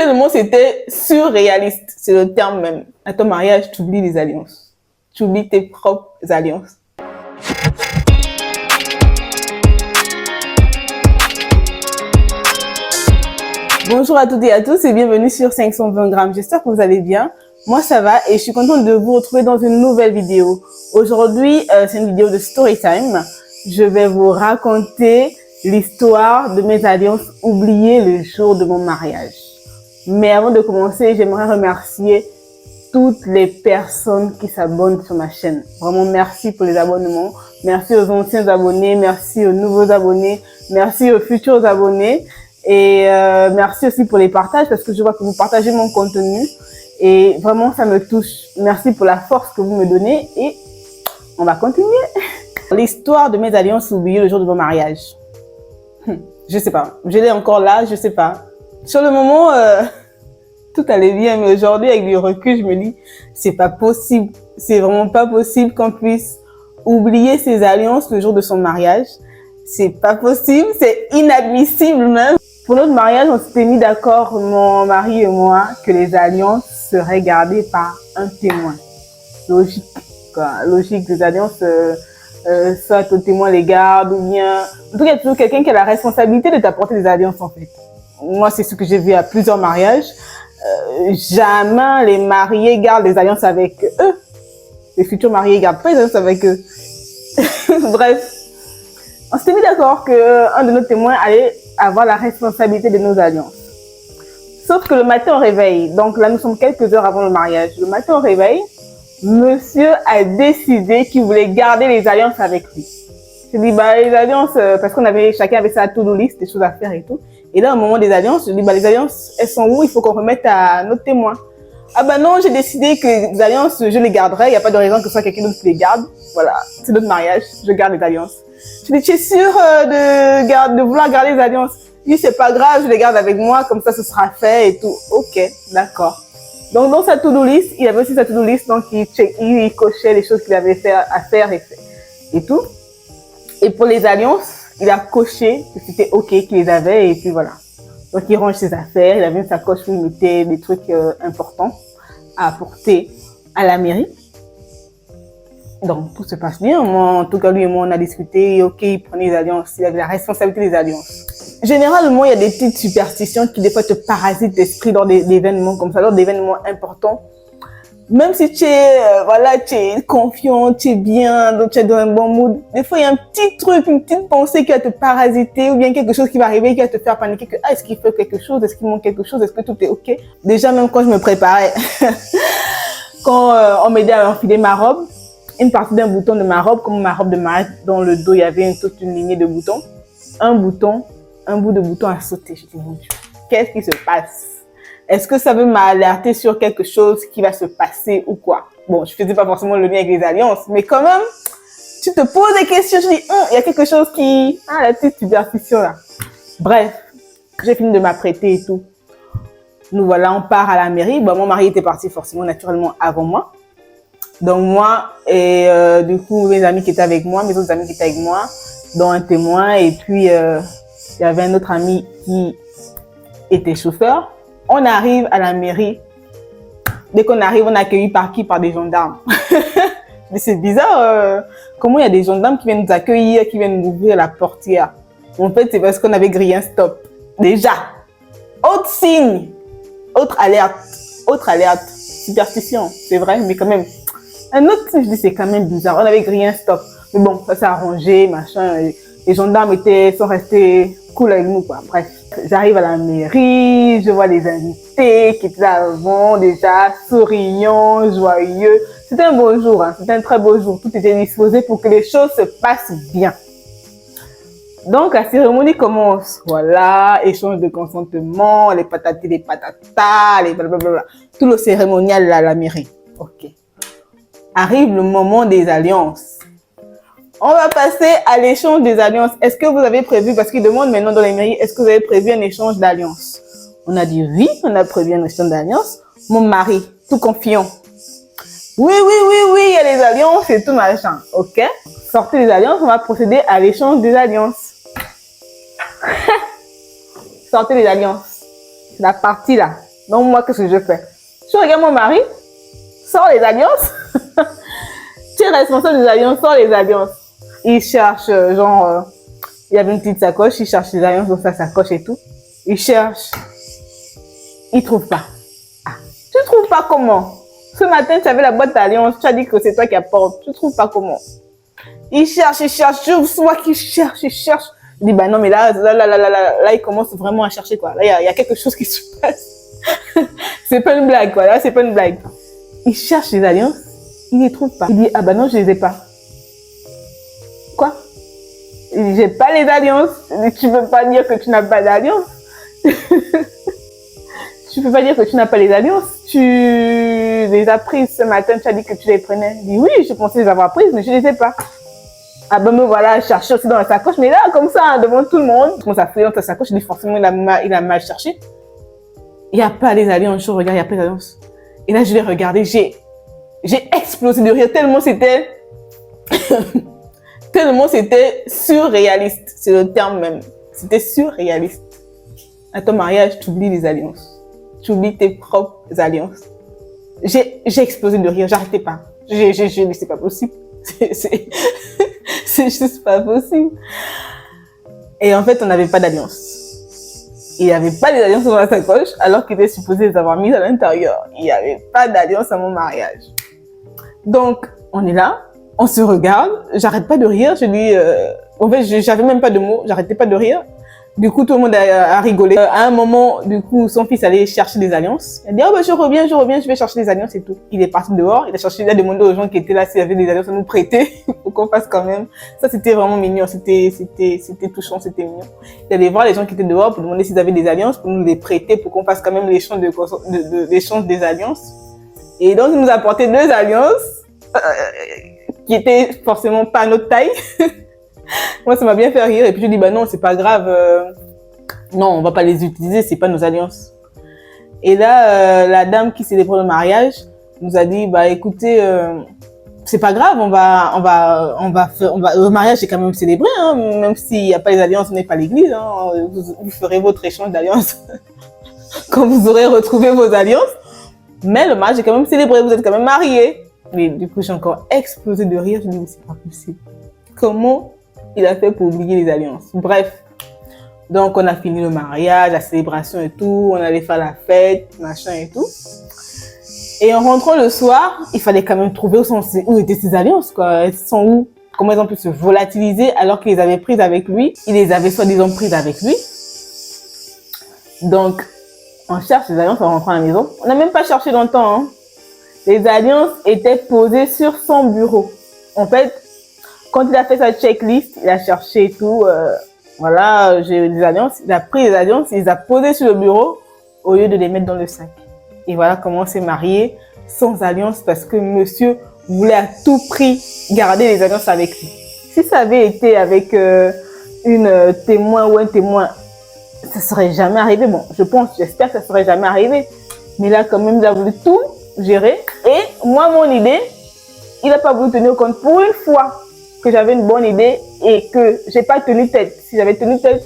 Tellement c'était surréaliste, c'est le terme même. À ton mariage, tu oublies les alliances. Tu oublies tes propres alliances. Bonjour à toutes et à tous et bienvenue sur 520 grammes. J'espère que vous allez bien. Moi, ça va et je suis contente de vous retrouver dans une nouvelle vidéo. Aujourd'hui, c'est une vidéo de story time. Je vais vous raconter l'histoire de mes alliances oubliées le jour de mon mariage. Mais avant de commencer, j'aimerais remercier toutes les personnes qui s'abonnent sur ma chaîne. Vraiment, merci pour les abonnements. Merci aux anciens abonnés, merci aux nouveaux abonnés, merci aux futurs abonnés. Et merci aussi pour les partages parce que je vois que vous partagez mon contenu et vraiment ça me touche. Merci pour la force que vous me donnez et on va continuer. L'histoire de mes alliances oubliées le jour de mon mariage. Je sais pas, je l'ai encore là, je sais pas. Sur le moment, tout allait bien, mais aujourd'hui avec du recul, je me dis c'est pas possible, c'est vraiment pas possible qu'on puisse oublier ses alliances le jour de son mariage. C'est pas possible, c'est inadmissible même. Pour notre mariage, on s'était mis d'accord, mon mari et moi, que les alliances seraient gardées par un témoin. Logique, quoi. Logique, les alliances, soit au témoin les garde, ou bien... En tout cas, il y a toujours quelqu'un qui a la responsabilité de t'apporter des alliances, en fait. Moi, c'est ce que j'ai vu à plusieurs mariages. Jamais les mariés gardent des alliances avec eux. Les futurs mariés gardent pas des alliances avec eux. Bref. On s'était mis d'accord qu'un de nos témoins allait avoir la responsabilité de nos alliances. Sauf que le matin au réveil, donc là nous sommes quelques heures avant le mariage, le matin au réveil, monsieur a décidé qu'il voulait garder les alliances avec lui. Je dis les alliances, parce qu'on avait, chacun avait sa to-do list, des choses à faire et tout. Et là au moment des alliances, je dis les alliances, elles sont où? Il faut qu'on remette à notre témoin. Ah ben non, j'ai décidé que les alliances, je les garderai, il n'y a pas de raison que ce soit quelqu'un d'autre qui les garde. Voilà, c'est notre mariage, je garde les alliances. Je dis, tu es sûr de vouloir garder les alliances? Je dis, c'est pas grave, je les garde avec moi, comme ça ce sera fait et tout. Ok, d'accord. Donc dans sa to-do list, il avait aussi sa to-do list, donc il cochait les choses qu'il avait à faire et tout. Et pour les alliances, il a coché que c'était ok qu'il les avait et puis voilà. Donc il range ses affaires, il avait une sacoche où il mettait des trucs importants à apporter à la mairie. Donc tout se passe bien. Moi, en tout cas, lui et moi, on a discuté. Et ok, il prenait les alliances, il avait la responsabilité des alliances. Généralement, il y a des petites superstitions qui des fois te parasitent l'esprit lors d'événements comme ça, lors d'événements importants. Même si tu es, tu es confiant, tu es bien, donc tu es dans un bon mood. Des fois, il y a un petit truc, une petite pensée qui va te parasiter ou bien quelque chose qui va arriver qui va te faire paniquer que, est-ce qu'il faut quelque chose? Est-ce qu'il manque quelque chose? Est-ce que tout est ok? Déjà, même quand je me préparais, quand on m'aidait à enfiler ma robe, une partie d'un bouton de ma robe, comme ma robe de mariage, dans le dos, il y avait toute une lignée de boutons. Un bout de bouton a sauté. Je dis, mon Dieu, qu'est-ce qui se passe? Est-ce que ça veut m'alerter sur quelque chose qui va se passer ou quoi? Bon, je faisais pas forcément le lien avec les alliances, mais quand même, tu te poses des questions, je dis, il y a quelque chose qui... Ah, la petite superstition là. Bref, j'ai fini de m'apprêter et tout. Nous voilà, on part à la mairie. Bon, mon mari était parti forcément, naturellement, avant moi. Donc moi et du coup, mes amis qui étaient avec moi, mes autres amis qui étaient avec moi, dont un témoin, et puis il y avait un autre ami qui était chauffeur. On arrive à la mairie. Dès qu'on arrive, on est accueilli par qui? Par des gendarmes. Mais c'est bizarre, comment il y a des gendarmes qui viennent nous accueillir, qui viennent nous ouvrir la portière. En fait, c'est parce qu'on avait grillé un stop. Déjà. Autre signe. Autre alerte. Superstition, c'est vrai, mais quand même. Un autre signe, je dis, c'est quand même bizarre. On avait grillé un stop. Mais bon, ça s'est arrangé, machin. Les gendarmes sont restés cool avec nous, quoi. Bref. J'arrive à la mairie, je vois les invités qui étaient là avant, déjà, souriants, joyeux. C'était un beau jour, hein. C'était un très beau jour. Tout était disposé pour que les choses se passent bien. Donc, la cérémonie commence. Voilà, échange de consentement, les patatis, les patatas, les blablabla. Tout le cérémonial à la mairie. Ok. Arrive le moment des alliances. On va passer à l'échange des alliances. Est-ce que vous avez prévu, parce qu'ils demandent maintenant dans les mairies, est-ce que vous avez prévu un échange d'alliances? On a dit oui, on a prévu un échange d'alliances. Mon mari, tout confiant. Oui, il y a les alliances et tout machin. Ok. Sortez les alliances, on va procéder à l'échange des alliances. Sortez les alliances. La partie là. Donc, moi, qu'est-ce que je fais? Je regarde mon mari, sors les alliances. Tu es responsable des alliances, sors les alliances. Il cherche, il y avait une petite sacoche, il cherche les alliances dans sa sacoche et tout. Il cherche. Il trouve pas. Ah, tu trouves pas comment? Ce matin, tu avais la boîte d'alliance, tu as dit que c'est toi qui apporte. Tu trouves pas comment? Il cherche, je vois qu'il cherche, il cherche. Il dit, bah non, mais là, il commence vraiment à chercher, quoi. Là, il y a quelque chose qui se passe. C'est pas une blague, quoi. Là, c'est pas une blague. Il cherche les alliances, il les trouve pas. Il dit, ah bah non, je les ai pas. Quoi? Il dit, j'ai pas les alliances. Il dit, tu peux pas dire que tu n'as pas d'alliance. Tu peux pas dire que tu n'as pas les alliances. Tu les as prises ce matin, tu as dit que tu les prenais. Il dit, oui, je pensais les avoir prises, mais je les ai pas. Ah ben me voilà, chercher aussi dans la sacoche, mais là, comme ça, devant tout le monde, je commence à fouiller dans ta sacoche, je dis forcément, il a mal cherché. Il n'y a pas les alliances, je regarde, il n'y a pas les alliances. Et là, je l'ai regardé, j'ai explosé de rire, tellement c'était surréaliste, c'est le terme même. C'était surréaliste. À ton mariage, tu oublies les alliances. Tu oublies tes propres alliances. J'ai explosé de rire, j'arrêtais pas. C'est pas possible. C'est juste pas possible. Et en fait, on n'avait pas d'alliance. Il n'y avait pas d'alliance dans la sacoche, alors qu'il était supposé les avoir mises à l'intérieur. Il n'y avait pas d'alliance à mon mariage. Donc, on est là, on se regarde, j'arrête pas de rire, je dis, en fait, j'avais même pas de mots, j'arrêtais pas de rire. Du coup, tout le monde a rigolé. À un moment, du coup, son fils allait chercher des alliances. Il a dit, oh, bah, je reviens, je vais chercher des alliances et tout. Il est parti dehors, il a demandé aux gens qui étaient là s'il y avait des alliances à nous prêter pour qu'on fasse quand même. Ça, c'était vraiment mignon, c'était touchant, c'était mignon. Il allait voir les gens qui étaient dehors pour demander s'ils avaient des alliances, pour nous les prêter, pour qu'on fasse quand même l'échange des alliances. Et donc, il nous a apporté 2 alliances, qui étaient forcément pas à notre taille. Moi, ça m'a bien fait rire. Et puis, je dis, bah non, c'est pas grave. Non, on va pas les utiliser, c'est pas nos alliances. Et là, la dame qui célébrait le mariage nous a dit, bah écoutez, c'est pas grave, le mariage est quand même célébré, hein, même s'il n'y a pas les alliances, on n'est pas l'église, hein, vous ferez votre échange d'alliances quand vous aurez retrouvé vos alliances. Mais le mariage est quand même célébré, vous êtes quand même mariés. Mais du coup, j'ai encore explosé de rire, je me dis, mais c'est pas possible. Comment il a fait pour oublier les alliances? Bref. Donc, on a fini le mariage, la célébration et tout. On allait faire la fête, machin et tout. Et en rentrant le soir, il fallait quand même trouver où étaient ces alliances, quoi. Elles sont où? Comment elles ont pu se volatiliser alors qu'il les avait prises avec lui? Il les avait soi-disant prises avec lui. Donc, on cherche les alliances en rentrant à la maison. On n'a même pas cherché longtemps, hein. Les alliances étaient posées sur son bureau. En fait, quand il a fait sa checklist, il a cherché et tout. Voilà, j'ai des alliances. Il a pris les alliances, il les a posées sur le bureau au lieu de les mettre dans le sac. Et voilà comment on s'est marié sans alliance parce que monsieur voulait à tout prix garder les alliances avec lui. Si ça avait été avec une témoin ou un témoin, ça serait jamais arrivé. Bon, j'espère que ça serait jamais arrivé. Mais là, quand même, il a voulu tout gérer. Et moi, mon idée, il n'a pas voulu tenir compte pour une fois que j'avais une bonne idée et que j'ai pas tenu tête. Si j'avais tenu tête,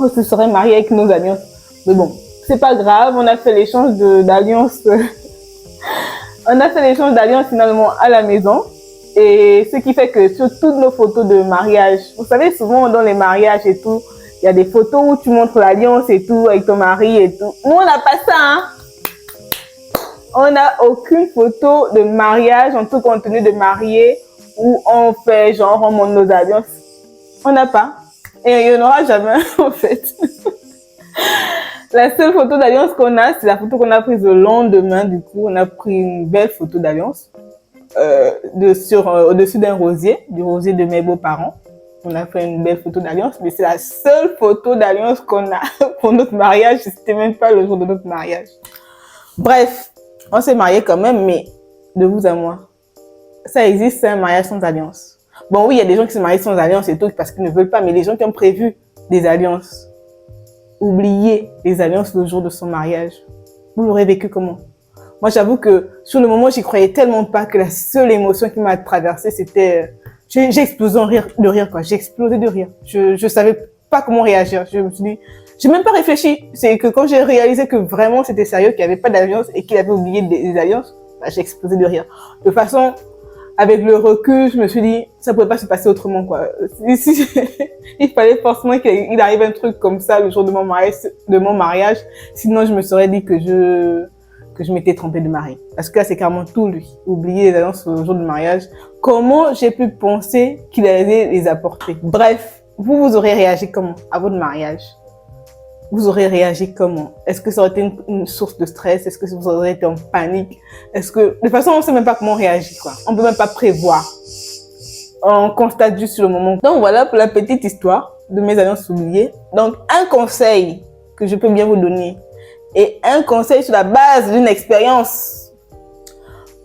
on se serait marié avec nos alliances. Mais bon, c'est pas grave, on a fait l'échange d'alliances. On a fait l'échange d'alliances finalement à la maison. Et ce qui fait que sur toutes nos photos de mariage, vous savez, souvent dans les mariages et tout, il y a des photos où tu montres l'alliance et tout avec ton mari et tout. Nous, on n'a pas ça, hein. On n'a aucune photo de mariage, en tout contenu de marié, où on fait genre, on montre nos alliances. On n'a pas. Et il n'y en aura jamais, en fait. La seule photo d'alliance qu'on a, c'est la photo qu'on a prise le lendemain. Du coup, on a pris une belle photo d'alliance au-dessus d'un rosier, du rosier de mes beaux-parents. On a fait une belle photo d'alliance, mais c'est la seule photo d'alliance qu'on a pour notre mariage. C'était même pas le jour de notre mariage. Bref, on s'est mariés quand même, mais de vous à moi, ça existe, c'est un mariage sans alliance. Bon, oui, il y a des gens qui se marient sans alliance et tout parce qu'ils ne veulent pas, mais les gens qui ont prévu des alliances, oublier les alliances le jour de son mariage, vous l'aurez vécu comment? Moi, j'avoue que sur le moment, j'y croyais tellement pas que la seule émotion qui m'a traversée, c'était... J'ai explosé de rire, quoi. J'ai explosé de rire. Je savais pas comment réagir. Je me suis dit, J'ai même pas réfléchi. C'est que quand j'ai réalisé que vraiment c'était sérieux, qu'il n'y avait pas d'alliance et qu'il avait oublié des alliances, bah, j'ai explosé de rire. De toute façon, avec le recul, je me suis dit, ça pouvait pas se passer autrement, quoi. Il fallait forcément qu'il arrive un truc comme ça le jour de mon mariage. Sinon, je me serais dit que je m'étais trompée de mari. Parce que là, c'est carrément tout lui. Oublier les alliances au jour du mariage. Comment j'ai pu penser qu'il allait les apporter? Bref, vous aurez réagi comment à votre mariage? Vous aurez réagi comment? Est-ce que ça aurait été une source de stress? Est-ce que vous aurez été en panique? Est-ce que, de toute façon, on ne sait même pas comment réagir, quoi. On peut même pas prévoir. On constate juste sur le moment. Donc voilà pour la petite histoire de mes alliances oubliées. Donc un conseil que je peux bien vous donner et un conseil sur la base d'une expérience.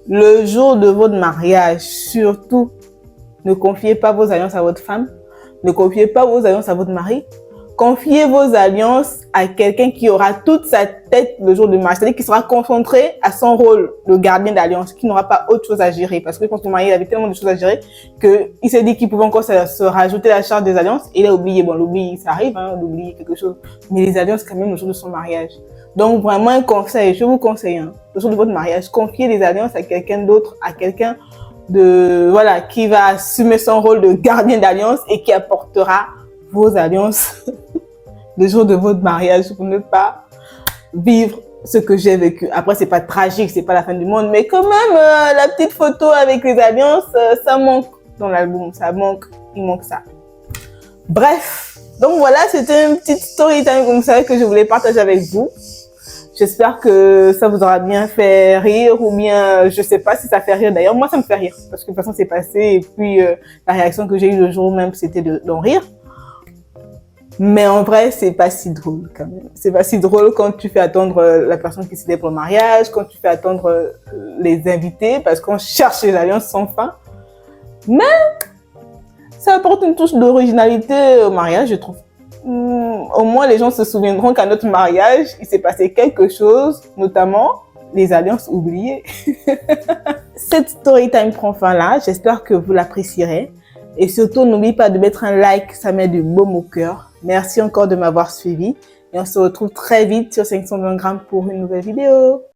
Le jour de votre mariage, surtout, ne confiez pas vos alliances à votre femme. Ne confiez pas vos alliances à votre mari. Confiez vos alliances à quelqu'un qui aura toute sa tête le jour du mariage. C'est-à-dire qu'il sera concentré à son rôle de gardien d'alliance, qui n'aura pas autre chose à gérer. Parce que je pense que mon mari avait tellement de choses à gérer qu'il s'est dit qu'il pouvait encore se rajouter la charge des alliances. Et il a oublié. Bon, l'oubli, ça arrive, hein, d'oublier quelque chose. Mais les alliances quand même le jour de son mariage. Donc vraiment un conseil, je vous conseille, hein, le jour de votre mariage, confiez les alliances à quelqu'un d'autre, à quelqu'un voilà, qui va assumer son rôle de gardien d'alliance et qui apportera vos alliances le jour de votre mariage pour ne pas vivre ce que j'ai vécu. Après, c'est pas tragique, c'est pas la fin du monde, mais quand même, la petite photo avec les alliances, ça manque dans l'album, ça manque, il manque ça. Bref, donc voilà, c'était une petite story time comme ça que je voulais partager avec vous. J'espère que ça vous aura bien fait rire ou bien, je sais pas si ça fait rire d'ailleurs. Moi, ça me fait rire parce que de toute façon, c'est passé et puis la réaction que j'ai eue le jour même, c'était d'en rire. Mais en vrai, c'est pas si drôle quand même. C'est pas si drôle quand tu fais attendre la personne qui s'était pour le mariage, quand tu fais attendre les invités parce qu'on cherche les alliances sans fin. Mais ça apporte une touche d'originalité au mariage, je trouve. Au moins, les gens se souviendront qu'à notre mariage, il s'est passé quelque chose, notamment les alliances oubliées. Cette story time prend fin là. J'espère que vous l'apprécierez. Et surtout, n'oubliez pas de mettre un like, ça met du baume au cœur. Merci encore de m'avoir suivi. Et on se retrouve très vite sur 520 grammes pour une nouvelle vidéo.